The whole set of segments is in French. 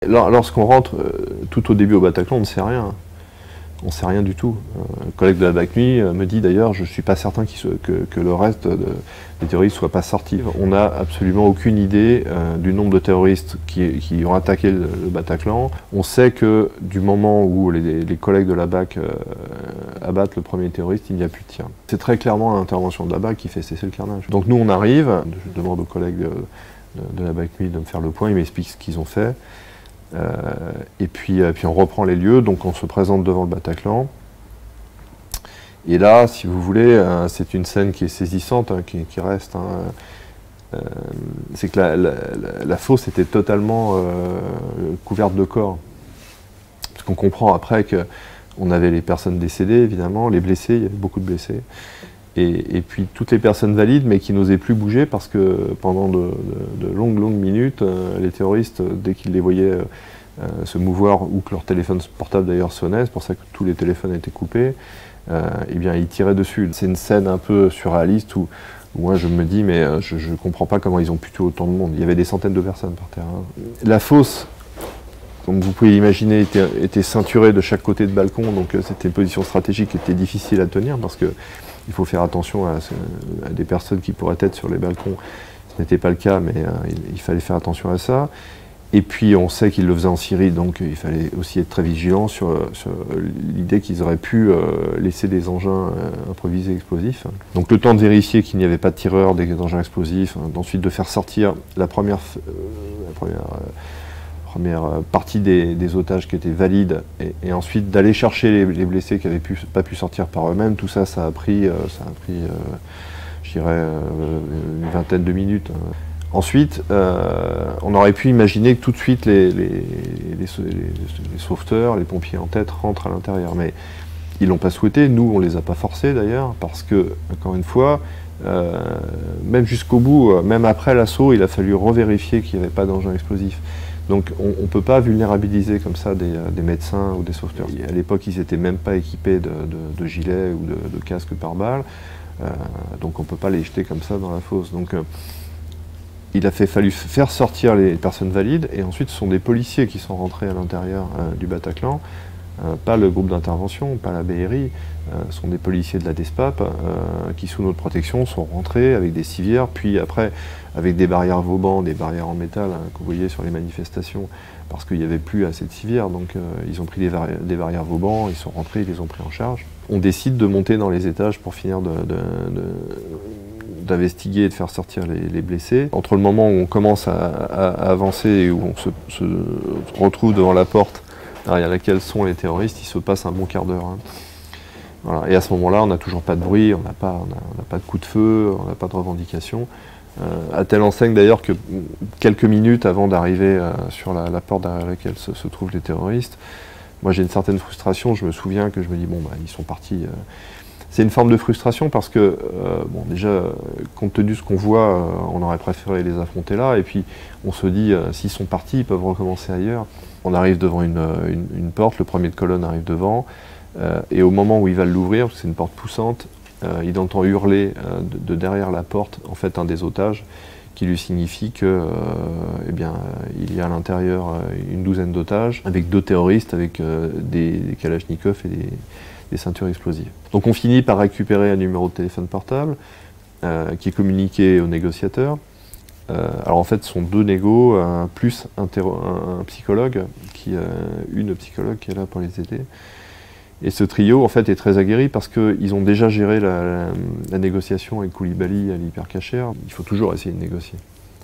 Lorsqu'on rentre tout au début au Bataclan, on ne sait rien. On ne sait rien du tout. Le collègue de la BAC Nuit me dit d'ailleurs, je ne suis pas certain que le reste des terroristes ne soient pas sortis. On n'a absolument aucune idée du nombre de terroristes qui ont attaqué le Bataclan. On sait que du moment où les collègues de la BAC abattent le premier terroriste, il n'y a plus de tir. C'est très clairement l'intervention de la BAC qui fait cesser le carnage. Donc nous on arrive, je demande aux collègues de la BAC Nuit de me faire le point, ils m'expliquent ce qu'ils ont fait. Et puis on reprend les lieux, donc on se présente devant le Bataclan. Et là, si vous voulez, c'est une scène qui est saisissante, hein, qui reste. Hein, c'est que la fosse était totalement couverte de corps. Parce qu'on comprend après qu'on avait les personnes décédées, évidemment, les blessés, il y avait beaucoup de blessés. Et puis toutes les personnes valides, mais qui n'osaient plus bouger parce que pendant de longues minutes, les terroristes, dès qu'ils les voyaient se mouvoir ou que leur téléphone portable d'ailleurs sonnait, c'est pour ça que tous les téléphones étaient coupés, eh bien ils tiraient dessus. C'est une scène un peu surréaliste où moi je me dis mais je ne comprends pas comment ils ont pu tuer autant de monde. Il y avait des centaines de personnes par terre. Hein. La fosse, comme vous pouvez l'imaginer, était ceinturée de chaque côté de balcon, donc c'était une position stratégique qui était difficile à tenir parce que il faut faire attention à des personnes qui pourraient être sur les balcons. Ce n'était pas le cas, mais il fallait faire attention à ça. Et puis on sait qu'ils le faisaient en Syrie, donc il fallait aussi être très vigilant sur l'idée qu'ils auraient pu laisser des engins improvisés explosifs. Donc le temps de vérifier qu'il n'y avait pas de tireurs, des engins explosifs, d'ensuite de faire sortir la première partie des otages qui étaient valides, et ensuite d'aller chercher les blessés qui n'avaient pas pu sortir par eux-mêmes. Tout ça, ça a pris je dirais, une vingtaine de minutes. Ensuite, on aurait pu imaginer que tout de suite les sauveteurs, les pompiers en tête rentrent à l'intérieur. Mais ils ne l'ont pas souhaité, nous on ne les a pas forcés d'ailleurs, parce que, encore une fois, même jusqu'au bout, même après l'assaut, il a fallu revérifier qu'il n'y avait pas d'engin explosif. Donc on ne peut pas vulnérabiliser comme ça des médecins ou des sauveteurs. À l'époque, ils n'étaient même pas équipés de gilets ou de casques pare-balles, donc on ne peut pas les jeter comme ça dans la fosse. Donc il a fallu faire sortir les personnes valides, et ensuite ce sont des policiers qui sont rentrés à l'intérieur du Bataclan, pas le groupe d'intervention, pas la BRI, ce sont des policiers de la DESPAP qui, sous notre protection, sont rentrés avec des civières, puis après avec des barrières Vauban, des barrières en métal que vous voyez sur les manifestations, parce qu'il n'y avait plus assez de civières, donc ils ont pris des barrières Vauban, ils sont rentrés, ils les ont pris en charge. On décide de monter dans les étages pour finir d'investiguer et de faire sortir les blessés. Entre le moment où on commence à avancer et où on se retrouve devant la porte derrière laquelle sont les terroristes, il se passe un bon quart d'heure. Hein. Voilà. Et à ce moment-là, on n'a toujours pas de bruit, on n'a pas de coup de feu, on n'a pas de revendication. À telle enseigne d'ailleurs que quelques minutes avant d'arriver sur la porte derrière laquelle se trouvent les terroristes, moi j'ai une certaine frustration. Je me souviens que je me dis bon bah ils sont partis. C'est une forme de frustration parce que bon déjà compte tenu de ce qu'on voit, on aurait préféré les affronter là. Et puis on se dit s'ils sont partis, ils peuvent recommencer ailleurs. On arrive devant une porte, le premier de colonne arrive devant, et au moment où il va l'ouvrir, parce que c'est une porte poussante, il entend hurler de derrière la porte, en fait, un des otages, qui lui signifie que, eh bien, il y a à l'intérieur une douzaine d'otages, avec 2 terroristes, avec des kalachnikovs et des ceintures explosives. Donc on finit par récupérer un numéro de téléphone portable, qui est communiqué aux négociateurs. Alors en fait, ce sont 2 négos, plus un psychologue, une psychologue qui est là pour les aider. Et ce trio, en fait, est très aguerri parce qu'ils ont déjà géré la négociation avec Koulibaly à l'hypercacher. Il faut toujours essayer de négocier.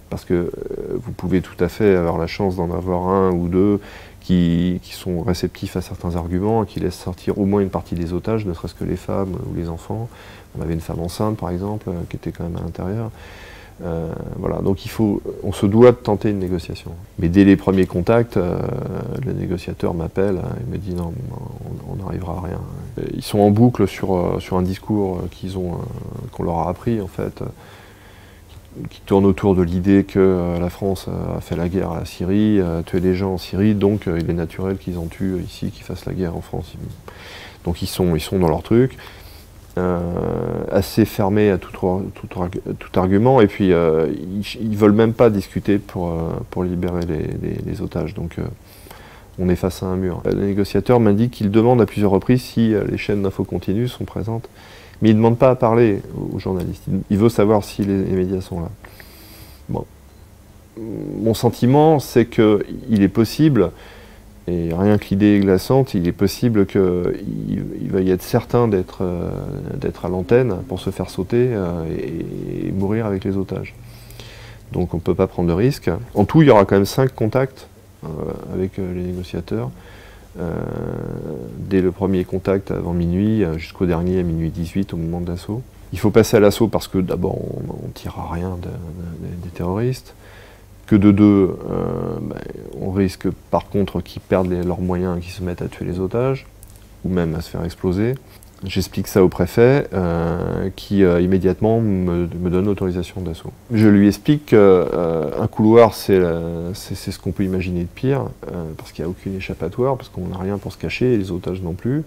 Parce que vous pouvez tout à fait avoir la chance d'en avoir un ou 2 qui sont réceptifs à certains arguments, qui laissent sortir au moins une partie des otages, ne serait-ce que les femmes ou les enfants. On avait une femme enceinte, par exemple, qui était quand même à l'intérieur. Voilà, donc on se doit de tenter une négociation. Mais dès les premiers contacts, le négociateur m'appelle et me dit non, on n'arrivera à rien. Ils sont en boucle sur un discours qu'on leur a appris en fait, qui tourne autour de l'idée que la France a fait la guerre à la Syrie, a tué des gens en Syrie, donc il est naturel qu'ils en tuent ici, qu'ils fassent la guerre en France. Donc ils sont dans leur truc. assez fermés à tout argument, et puis ils veulent même pas discuter pour libérer les otages. Donc on est face à un mur. Le négociateur m'indique qu'il demande à plusieurs reprises si les chaînes d'infos continues sont présentes, mais il ne demande pas à parler aux journalistes. Il veut savoir si les médias sont là. Bon. Mon sentiment, c'est qu'il est possible, et rien que l'idée est glaçante, il est possible qu'il veuille être certain d'être à l'antenne pour se faire sauter et mourir avec les otages. Donc on ne peut pas prendre de risque. En tout, il y aura quand même 5 contacts avec les négociateurs, dès le premier contact avant minuit jusqu'au dernier à minuit 18 au moment de l'assaut. Il faut passer à l'assaut parce que d'abord on ne tirera rien des terroristes, que de deux, on risque par contre qu'ils perdent leurs moyens et qu'ils se mettent à tuer les otages, ou même à se faire exploser. J'explique ça au préfet, qui immédiatement me donne l'autorisation d'assaut. Je lui explique qu'un couloir, c'est ce qu'on peut imaginer de pire, parce qu'il n'y a aucune échappatoire, parce qu'on n'a rien pour se cacher, et les otages non plus.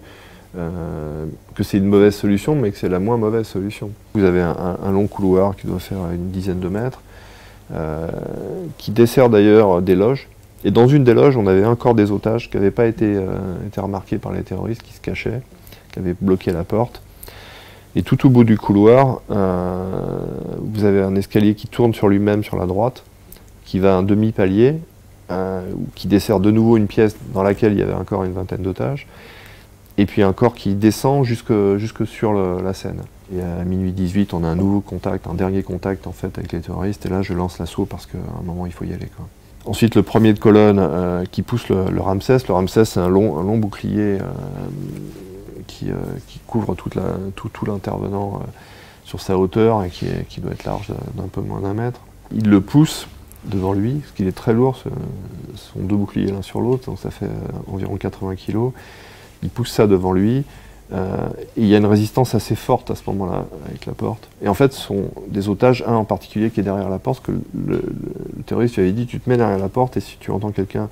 Que c'est une mauvaise solution, mais que c'est la moins mauvaise solution. Vous avez un long couloir qui doit faire une dizaine de mètres, qui dessert d'ailleurs des loges. Et dans une des loges, on avait encore des otages qui n'avaient pas été remarqués par les terroristes, qui se cachaient, qui avaient bloqué la porte. Et tout au bout du couloir, vous avez un escalier qui tourne sur lui-même sur la droite, qui va à un demi-palier, qui dessert de nouveau une pièce dans laquelle il y avait encore une vingtaine d'otages, et puis un corps qui descend jusque sur la scène. Et à minuit 18, on a un nouveau contact, un dernier contact en fait avec les terroristes, et là je lance l'assaut parce qu'à un moment il faut y aller, quoi. Ensuite le premier de colonne qui pousse le Ramsès. Le Ramsès c'est un long bouclier qui couvre tout l'intervenant sur sa hauteur et qui doit être large d'un peu moins d'1 mètre. Il le pousse devant lui, parce qu'il est très lourd, ce sont 2 boucliers l'un sur l'autre, donc ça fait environ 80 kg. Il pousse ça devant lui, et il y a une résistance assez forte à ce moment-là avec la porte. Et en fait, ce sont des otages, un en particulier qui est derrière la porte, que le terroriste lui avait dit, tu te mets derrière la porte et si tu entends quelqu'un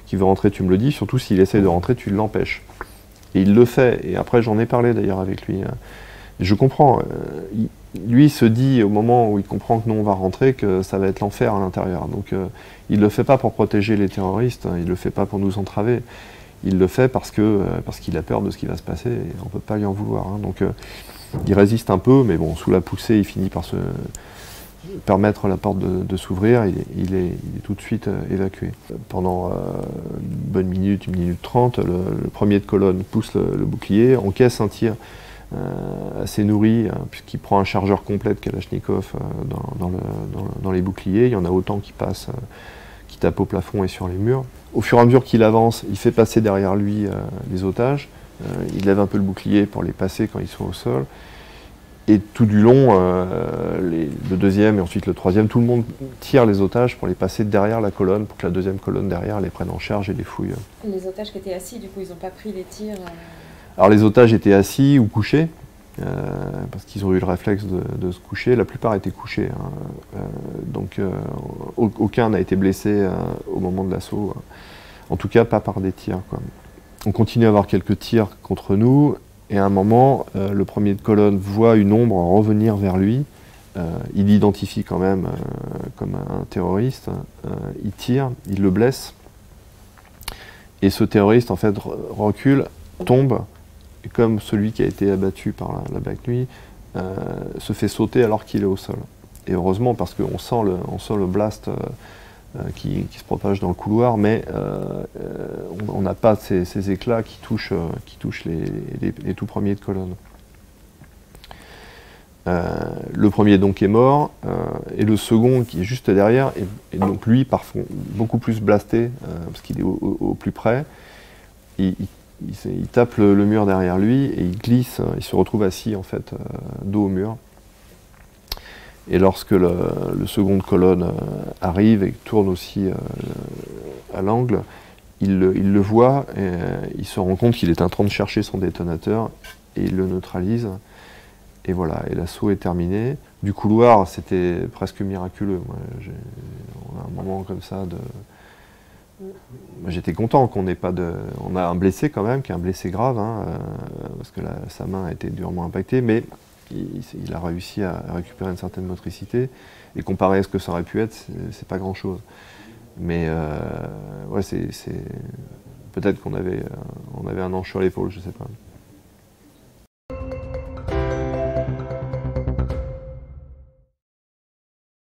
qui veut rentrer, tu me le dis, surtout s'il essaye de rentrer, tu l'empêches. Et il le fait, et après j'en ai parlé d'ailleurs avec lui. Je comprends, lui il se dit au moment où il comprend que nous on va rentrer que ça va être l'enfer à l'intérieur. Donc il ne le fait pas pour protéger les terroristes, il ne le fait pas pour nous entraver. Il le fait parce qu'il a peur de ce qui va se passer et on ne peut pas lui en vouloir. Hein. Donc il résiste un peu, mais bon, sous la poussée, il finit par se permettre à la porte de s'ouvrir, il est tout de suite évacué. Pendant une bonne minute, 1 minute 30, le premier de colonne pousse le bouclier, encaisse un tir assez nourri, puisqu'il prend un chargeur complet de Kalachnikov dans les boucliers. Il y en a autant qui passent, qui tapent au plafond et sur les murs. Au fur et à mesure qu'il avance, il fait passer derrière lui les otages. Il lève un peu le bouclier pour les passer quand ils sont au sol. Et tout du long, le deuxième et ensuite le troisième, tout le monde tire les otages pour les passer derrière la colonne, pour que la deuxième colonne derrière les prenne en charge et les fouille. Les otages qui étaient assis, du coup, ils n'ont pas pris les tirs Alors les otages étaient assis ou couchés, parce qu'ils ont eu le réflexe de se coucher. La plupart étaient couchés, hein. Donc aucun n'a été blessé au moment de l'assaut. En tout cas, pas par des tirs, quoi. On continue à avoir quelques tirs contre nous, et à un moment, le premier de colonne voit une ombre revenir vers lui. Il l'identifie quand même comme un terroriste. Il tire, il le blesse. Et ce terroriste, en fait, recule, tombe, et comme celui qui a été abattu par la Black Nuit, se fait sauter alors qu'il est au sol. Et heureusement, parce qu'on sent le blast qui se propage dans le couloir, mais on n'a pas ces éclats qui touchent les tout premiers de colonne. Le premier donc est mort, et le second qui est juste derrière, est donc lui parfois beaucoup plus blasté, parce qu'il est au plus près. Il tape le mur derrière lui et il glisse, il se retrouve assis en fait dos au mur. Et lorsque le second de colonne arrive et tourne aussi à l'angle, il le voit et il se rend compte qu'il est en train de chercher son détonateur et il le neutralise. Et voilà, et l'assaut est terminé. Du couloir, c'était presque miraculeux. On a un moment comme ça Moi, j'étais content qu'on n'ait pas de... On a un blessé quand même, qui est un blessé grave, hein, parce que sa main a été durement impactée, mais il a réussi à récupérer une certaine motricité. Et comparé à ce que ça aurait pu être, c'est pas grand-chose. Mais ouais, peut-être qu'on avait un ange sur l'épaule, je sais pas.